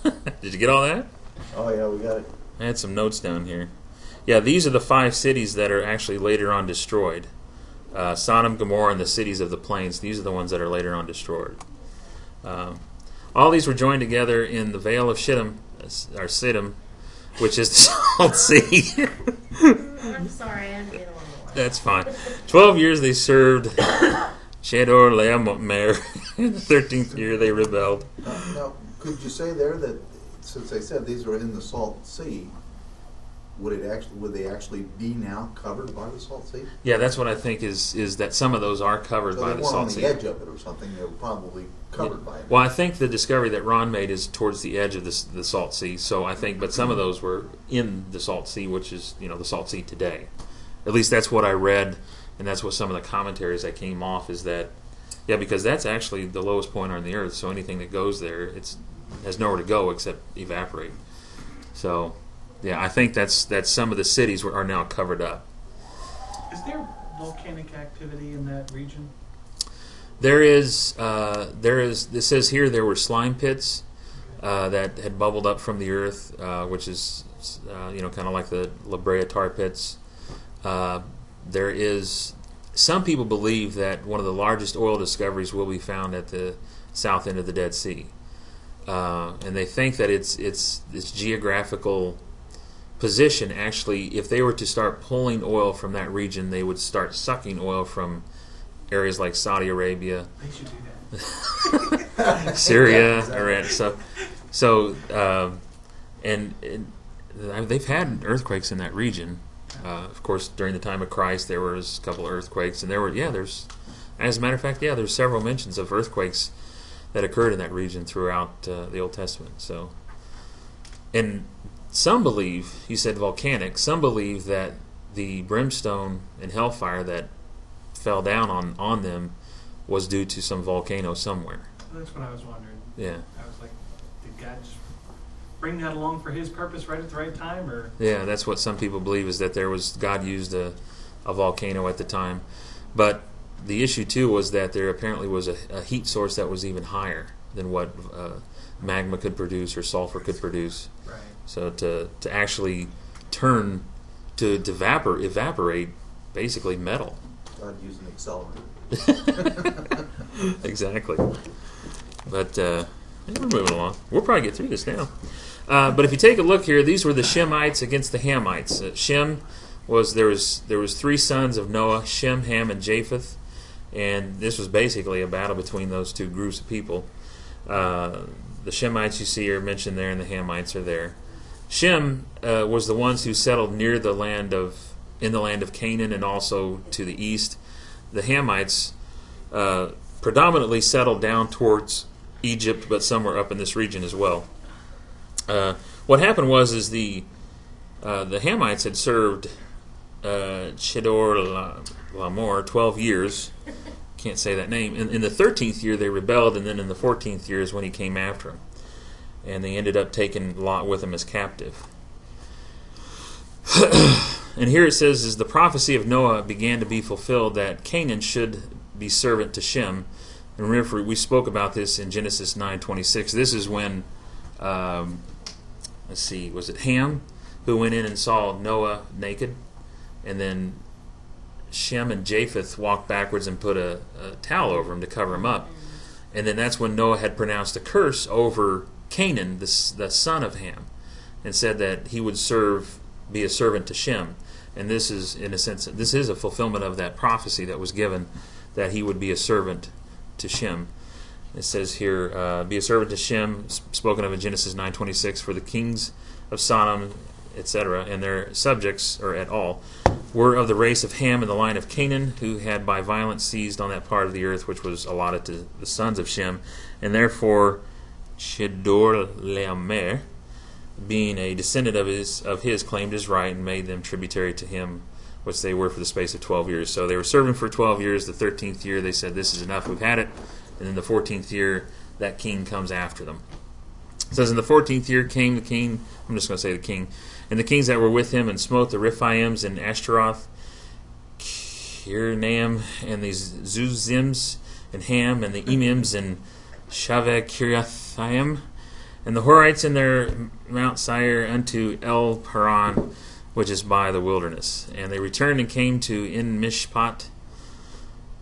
Did you get all that? Oh, yeah, we got it. I had some notes down here. Yeah, these are the 5 cities that are actually later on destroyed. Sodom, Gomorrah, and the cities of the plains. These are the ones that are later on destroyed. All these were joined together in the Vale of Shittim, or Siddim, which is the Salt Sea. I'm sorry, I had to get a little more. That's fine. 12 years they served Chedorlaomer. In the 13th year they rebelled. Now, could you say there that, since they said these are in the Salt Sea, would they actually be now covered by the Salt Sea? Yeah, that's what I think is that some of those are covered by the Salt Sea. They weren't on the edge of it or something. They were probably covered by it. Well, I think the discovery that Ron made is towards the edge of the Salt Sea. So I think, but some of those were in the Salt Sea, which is the Salt Sea today. At least that's what I read, and that's what some of the commentaries that came off is that. Yeah, because that's actually the lowest point on the earth. So anything that goes there, has nowhere to go except evaporate. So. Yeah, I think that's some of the cities are now covered up. Is there volcanic activity in that region? There is. It says here there were slime pits that had bubbled up from the earth, which is kind of like the La Brea tar pits. There is. Some people believe that one of the largest oil discoveries will be found at the south end of the Dead Sea, and they think that its geographical position, actually, if they were to start pulling oil from that region, they would start sucking oil from areas like Saudi Arabia, They should do that. Syria, Iran. And they've had earthquakes in that region. Of course, during the time of Christ, there was a couple of earthquakes, and there's, as a matter of fact, there's several mentions of earthquakes that occurred in that region throughout the Old Testament. So, and some believe, you said volcanic, some believe that the brimstone and hellfire that fell down on them was due to some volcano somewhere. That's what I was wondering. Yeah. I was like, did God just bring that along for His purpose right at the right time, or? Yeah, that's what some people believe, is that God used a volcano at the time. But the issue too was that there apparently was a heat source that was even higher than what magma could produce or sulfur could produce. Right. So to actually turn to evaporate basically metal. God used an accelerator. Exactly. But we're moving along. We'll probably get through this now. But if you take a look here, these were the Shemites against the Hamites. Shem was there was 3 sons of Noah: Shem, Ham, and Japheth, and this was basically a battle between those 2 groups of people. The Shemites you see are mentioned there, and the Hamites are there. Shem was the ones who settled near in the land of Canaan and also to the east. The Hamites predominantly settled down towards Egypt, but some were up in this region as well. What happened was the Hamites had served Chedorlaomer 12 years. Can't say that name. In the 13th year they rebelled, and then in the 14th year is when he came after them. And they ended up taking Lot with him as captive. And here it says, as the prophecy of Noah began to be fulfilled, that Canaan should be servant to Shem. And remember, we spoke about this in Genesis 9:26. This is when, was it Ham who went in and saw Noah naked? And then Shem and Japheth walked backwards and put a towel over him to cover him up. And then that's when Noah had pronounced a curse over Canaan, the son of Ham, and said that he would be a servant to Shem. And this is, in a sense, this is a fulfillment of that prophecy that was given, that he would be a servant to Shem. It says here, be a servant to Shem, spoken of in Genesis 9:26, for the kings of Sodom, etc., and their subjects, or at all, were of the race of Ham and the line of Canaan, who had by violence seized on that part of the earth which was allotted to the sons of Shem, and therefore Chedorlaomer, being a descendant of his, claimed his right and made them tributary to him, which they were for the space of 12 years. So they were serving for 12 years. The 13th year they said, this is enough, we've had it. And then the 14th year, that king comes after them. It says, in the 14th year came the king, I'm just going to say the king, and the kings that were with him, and smote the Rephaims in Ashtaroth, Kirnaim, and the Zuzims, and Ham, and the Emims, and Shaveh Kiriathaim, and the Horites in their Mount Seir unto El Paran, which is by the wilderness. And they returned and came to En Mishpat,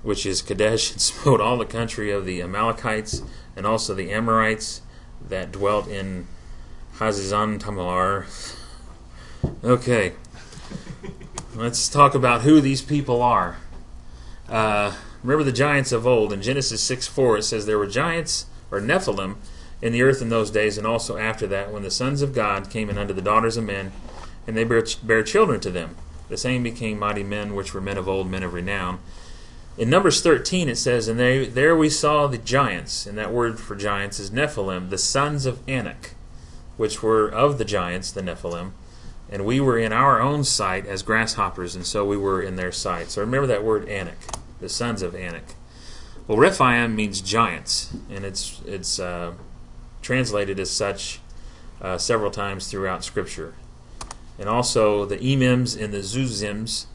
which is Kadesh, and smote all the country of the Amalekites, and also the Amorites that dwelt in Hazazon Tamar. Okay, let's talk about who these people are. Remember the giants of old. In Genesis 6:4 it says, there were giants, or Nephilim, in the earth in those days, and also after that, when the sons of God came in unto the daughters of men, and they bare children to them. The same became mighty men, which were men of old, men of renown. In Numbers 13 it says, and there we saw the giants, and that word for giants is Nephilim, the sons of Anak, which were of the giants, the Nephilim, and we were in our own sight as grasshoppers, and so we were in their sight. So remember that word Anak, the sons of Anak. Well, Rephaim means giants, and it's translated as such several times throughout Scripture. And also the Emims and the Zuzims.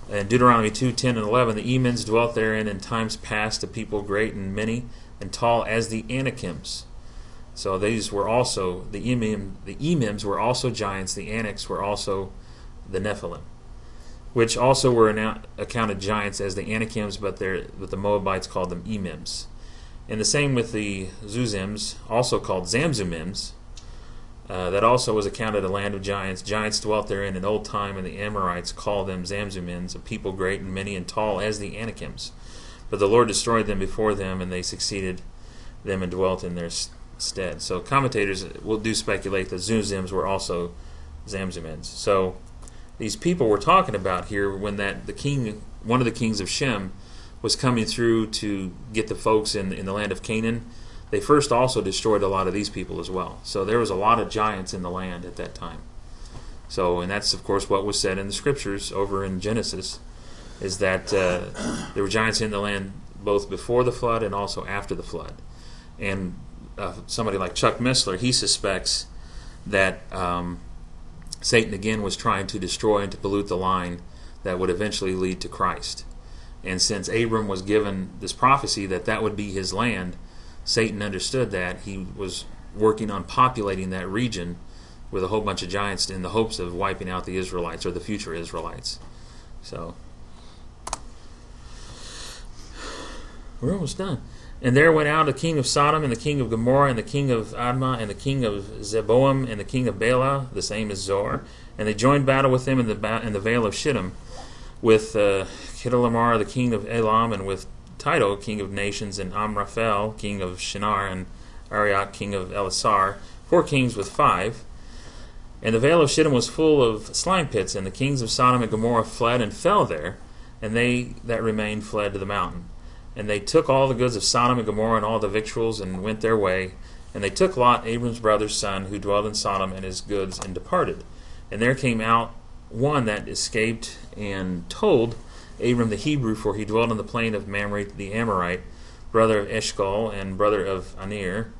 In Deuteronomy 2:10 and 11, the Emims dwelt therein in times past, a people great and many, and tall as the Anakims. So these were also, the Emims were also giants, the Anaks were also the Nephilim, which also were accounted giants as the Anakims, but the Moabites called them Emims. And the same with the Zuzims, also called Zamzumims. That also was accounted a land of giants. Giants dwelt therein in old time, and the Amorites called them Zamzumims, a people great and many and tall as the Anakims. But the Lord destroyed them before them, and they succeeded them and dwelt in their stead. So commentators will speculate that Zuzims were also Zamzumims. So these people we're talking about here, when one of the kings of Shem was coming through to get the folks in the land of Canaan, they first also destroyed a lot of these people as well. So there was a lot of giants in the land at that time. So, and that's of course what was said in the scriptures over in Genesis, is that there were giants in the land both before the flood and also after the flood. And somebody like Chuck Missler, he suspects that Satan again was trying to destroy and to pollute the line that would eventually lead to Christ. And since Abram was given this prophecy that that would be his land, Satan understood that. He was working on populating that region with a whole bunch of giants in the hopes of wiping out the Israelites or the future Israelites. So, we're almost done. And there went out the king of Sodom, and the king of Gomorrah, and the king of Admah, and the king of Zeboam, and the king of Bela, the same as Zor. And they joined battle with them in the vale of Shittim, with Chedorlaomer, the king of Elam, and with Tidal, king of nations, and Amraphel, king of Shinar, and Arioch, king of Elasar, 4 kings with 5. And the vale of Shittim was full of slime pits, and the kings of Sodom and Gomorrah fled and fell there, and they that remained fled to the mountain. And they took all the goods of Sodom and Gomorrah and all the victuals, and went their way. And they took Lot, Abram's brother's son, who dwelled in Sodom, and his goods, and departed. And there came out one that escaped, and told Abram the Hebrew, for he dwelt in the plain of Mamre the Amorite, brother of Eshcol, and brother of Aner.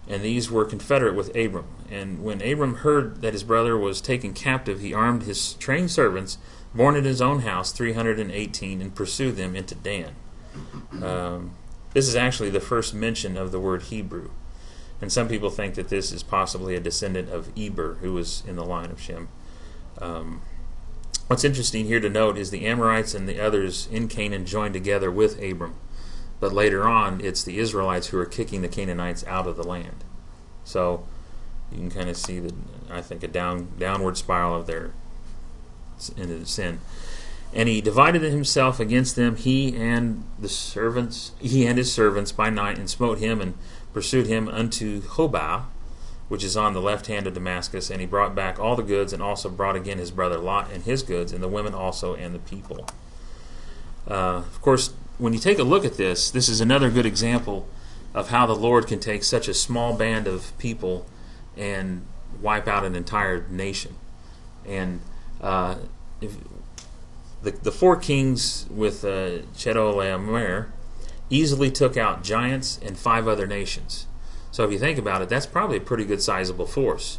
And these were confederate with Abram. And when Abram heard that his brother was taken captive, he armed his trained servants, born in his own house, 318, and pursued them into Dan. This is actually the first mention of the word Hebrew. And some people think that this is possibly a descendant of Eber, who was in the line of Shem. What's interesting here to note is the Amorites and the others in Canaan joined together with Abram. But later on, it's the Israelites who are kicking the Canaanites out of the land. So you can kind of see, I think, a downward spiral of their into sin. And he divided himself against them, he and his servants by night, and smote him and pursued him unto Hobah, which is on the left hand of Damascus. And he brought back all the goods, and also brought again his brother Lot and his goods, and the women also, and the people. Of course, when you take a look at this is another good example of how the Lord can take such a small band of people and wipe out an entire nation. And the 4 kings with Chedorlaomer easily took out giants and 5 other nations. So if you think about it, that's probably a pretty good sizable force.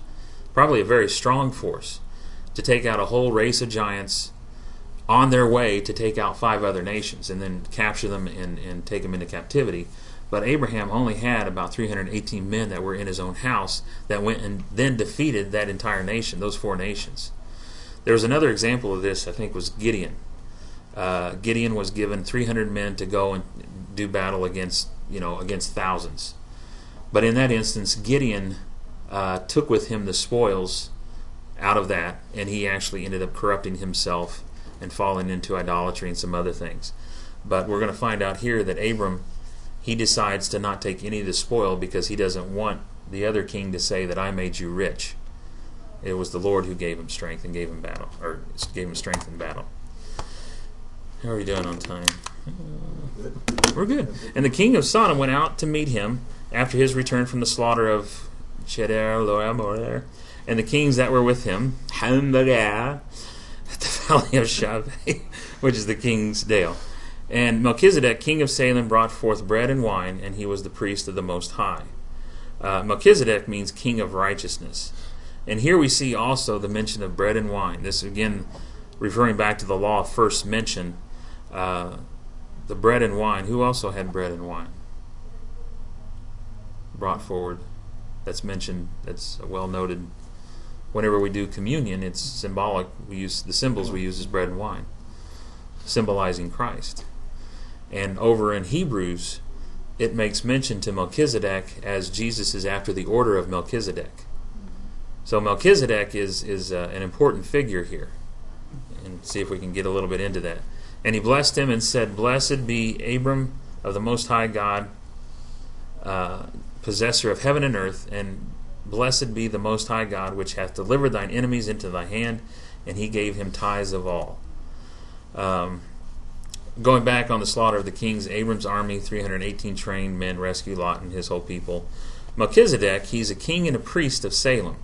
Probably a very strong force to take out a whole race of giants on their way to take out 5 other nations and then capture them and take them into captivity. But Abraham only had about 318 men that were in his own house that went and then defeated that entire nation, those 4 nations. There was another example of this, I think, was Gideon. Gideon was given 300 men to go and do battle against thousands. But in that instance, Gideon took with him the spoils out of that, and he actually ended up corrupting himself and falling into idolatry and some other things. But we're going to find out here that Abram, he decides to not take any of the spoil because he doesn't want the other king to say that I made you rich. It was the Lord who gave him strength and gave him strength in battle. How are we doing on time? We're good. And the king of Sodom went out to meet him after his return from the slaughter of Chedorlaomer, and the kings that were with him, at the valley of Shaveh, which is the king's dale. And Melchizedek, king of Salem, brought forth bread and wine, and he was the priest of the Most High. Melchizedek means king of righteousness. And here we see also the mention of bread and wine. This, again, referring back to the law of first mention, the bread and wine. Who also had bread and wine brought forward? That's mentioned, that's well noted. Whenever we do communion, it's symbolic. We use the symbols we use as bread and wine, symbolizing Christ. And over in Hebrews, it makes mention to Melchizedek as Jesus is after the order of Melchizedek. So Melchizedek is an important figure here. And see if we can get a little bit into that. And he blessed him and said, Blessed be Abram of the Most High God, possessor of heaven and earth, and blessed be the Most High God, which hath delivered thine enemies into thy hand, and he gave him tithes of all. Going back on the slaughter of the kings, Abram's army, 318 trained men, rescued Lot and his whole people. Melchizedek, he's a king and a priest of Salem.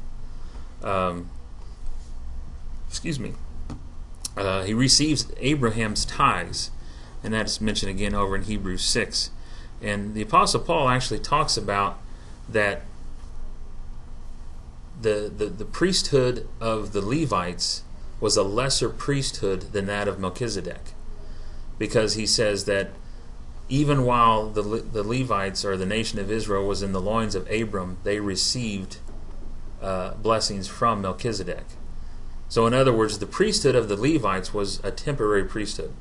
He receives Abraham's tithes, and that's mentioned again over in Hebrews 6. And the Apostle Paul actually talks about that the priesthood of the Levites was a lesser priesthood than that of Melchizedek. because he says that even while the Levites, or the nation of Israel, was in the loins of Abram, they received blessings from Melchizedek. So in other words, the priesthood of the Levites was a temporary priesthood.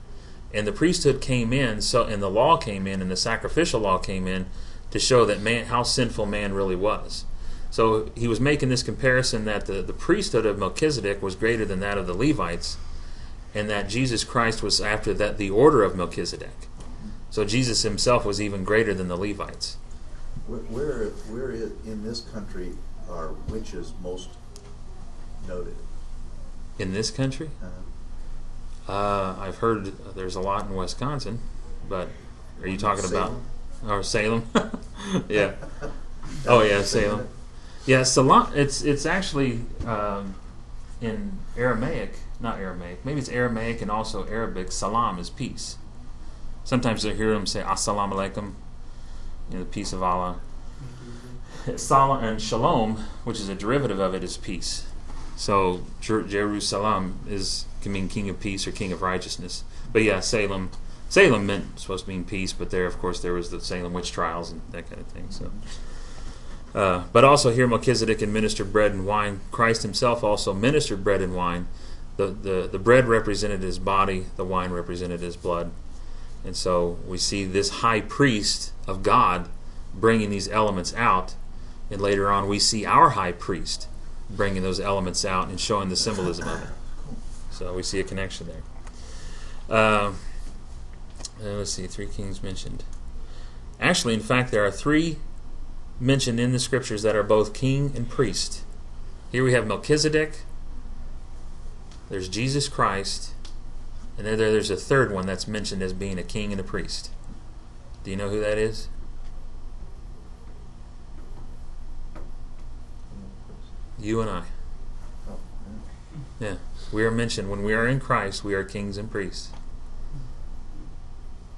And the priesthood came in, and the law came in, and the sacrificial law came in to show that how sinful man really was. So he was making this comparison that the priesthood of Melchizedek was greater than that of the Levites, and that Jesus Christ was after that the order of Melchizedek. So Jesus himself was even greater than the Levites. Where in this country are witches most noted? In this country? I've heard there's a lot in Wisconsin, but are you talking about Salem? Yeah. Oh yeah, Salem. Yeah, Salam. It's actually in Aramaic, not Aramaic. Maybe it's Aramaic and also Arabic. Salam is peace. Sometimes I hear them say Assalamu alaikum, the peace of Allah. Salam and Shalom, which is a derivative of it, is peace. So Jerusalem can mean king of peace or king of righteousness. But yeah, Salem meant supposed to mean peace, but there, of course, there was the Salem witch trials and that kind of thing. So, but also here Melchizedek administered bread and wine. Christ himself also ministered bread and wine. The bread represented his body, the wine represented his blood. And so we see this high priest of God bringing these elements out, and later on we see our high priest bringing those elements out and showing the symbolism of it. So we see a connection there. Let's see, 3 kings mentioned. Actually, in fact, there are 3 mentioned in the scriptures that are both king and priest. Here we have Melchizedek, there's Jesus Christ, and then there's a third one that's mentioned as being a king and a priest. Do you know who that is? You and I. Yeah. We are mentioned, when we are in Christ, we are kings and priests.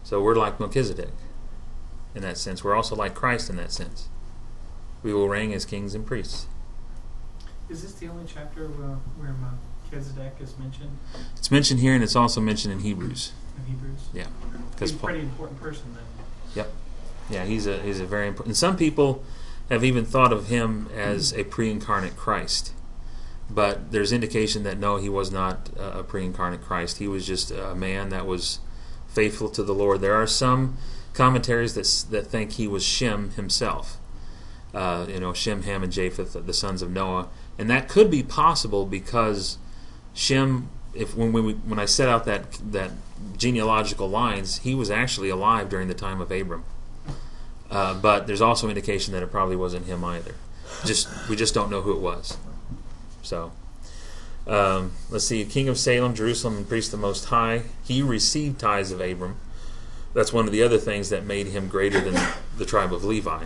So we're like Melchizedek in that sense. We're also like Christ in that sense. We will reign as kings and priests. Is this the only chapter where Melchizedek is mentioned? It's mentioned here, and it's also mentioned in Hebrews. In Hebrews? Yeah. He's a pretty important person then. Yep. Yeah, he's a very important. And some people have even thought of him as a pre-incarnate Christ. But there's indication that no, he was not a pre-incarnate Christ. He was just a man that was faithful to the Lord. There are some commentaries that think he was Shem himself. Shem, Ham, and Japheth, the sons of Noah. And that could be possible because Shem, when I set out that genealogical lines, he was actually alive during the time of Abram. But there's also indication that it probably wasn't him either. We just don't know who it was. So, let's see. King of Salem, Jerusalem, and priest of the Most High. He received tithes of Abram. That's one of the other things that made him greater than the tribe of Levi.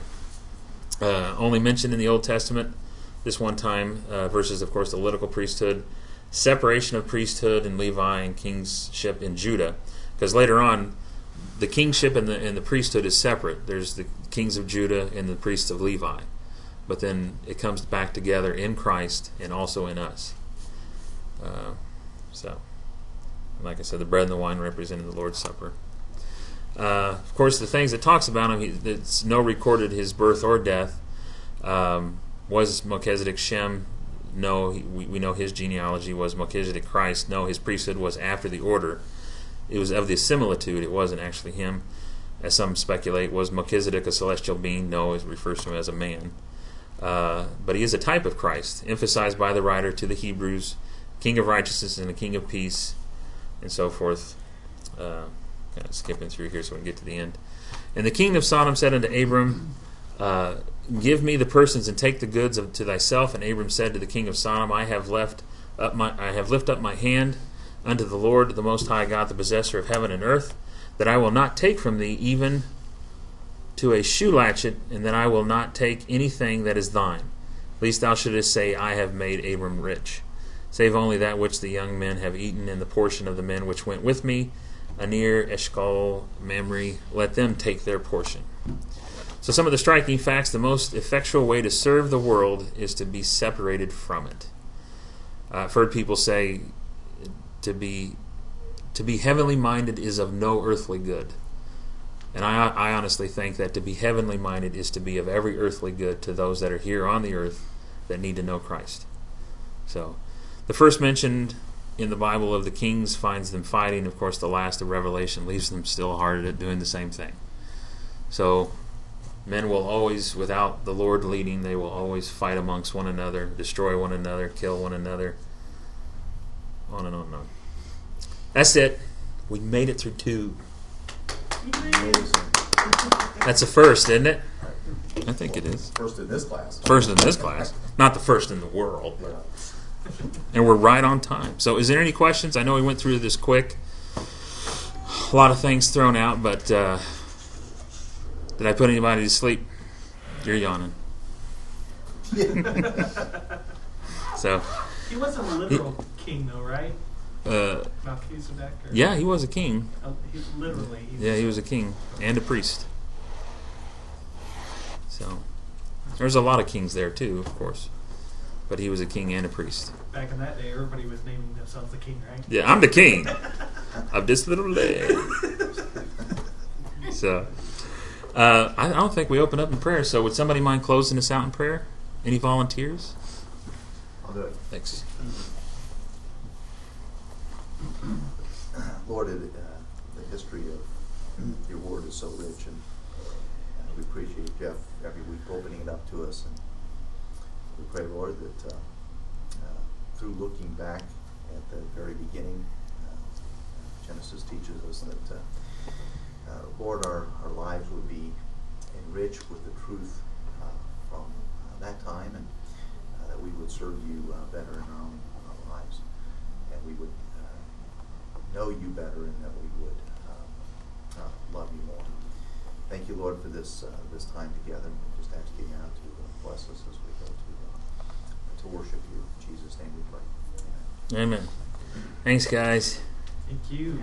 Only mentioned in the Old Testament this one time versus, of course, the Levitical priesthood, separation of priesthood and Levi and kingship in Judah. Because later on, the kingship and the priesthood is separate. There's the kings of Judah and the priests of Levi. But then it comes back together in Christ and also in us. So, like I said, the bread and the wine represented the Lord's Supper. Of course, the things it talks about him, it's no recorded his birth or death. Was Melchizedek Shem? No, we know his genealogy was Melchizedek Christ. No, his priesthood was after the order. It was of the similitude. It wasn't actually him, as some speculate. Was Melchizedek a celestial being? No, it refers to him as a man. But he is a type of Christ, emphasized by the writer to the Hebrews, king of righteousness and a king of peace, and so forth. Kind of skipping through here so we can get to the end. And the king of Sodom said unto Abram, give me the persons and take the goods to thyself. And Abram said to the king of Sodom, I have lifted up my hand unto the Lord, the Most High God, the possessor of heaven and earth, that I will not take from thee even to a shoe latchet, and that I will not take anything that is thine, lest thou shouldest say, I have made Abram rich, save only that which the young men have eaten, and the portion of the men which went with me, Anir, Eshcol, Mamre, let them take their portion. So some of the striking facts: the most effectual way to serve the world is to be separated from it. I've heard people say to to be heavenly minded is of no earthly good. And I honestly think that to be heavenly minded is to be of every earthly good to those that are here on the earth that need to know Christ. So, the first mention in the Bible of the kings finds them fighting. Of course, the last of Revelation leaves them still hard at doing the same thing. So, men will always, without the Lord leading, they will always fight amongst one another, destroy one another, kill one another, on and on and on. That's it. We made it through 2. That's a first, isn't it? I think it is. First in this class. First in this class. Not the first in the world. But. And we're right on time. So is there any questions? I know we went through this quick. A lot of things thrown out, but did I put anybody to sleep? You're yawning. So he wasn't a literal king, though, right? Melchizedek? Yeah, he was a king. Literally. He was a king and a priest. So there's a lot of kings there too, of course. But he was a king and a priest. Back in that day, everybody was naming themselves the king, right? Yeah, I'm the king of this little land. So I don't think we open up in prayer. So would somebody mind closing us out in prayer? Any volunteers? I'll do it. Thanks. Lord, the history of your word is so rich, and we appreciate Jeff every week opening it up to us. And we pray, Lord, that through looking back at the very beginning, Genesis teaches us that, Lord, our lives would be enriched with the truth from that time, and that we would serve you better in our own lives, and we would know you better, and that we would love you more. Thank you, Lord, for this time together. We just ask you now to bless us as we go to worship you. In Jesus' name we pray. Amen. Amen. Thanks, guys. Thank you.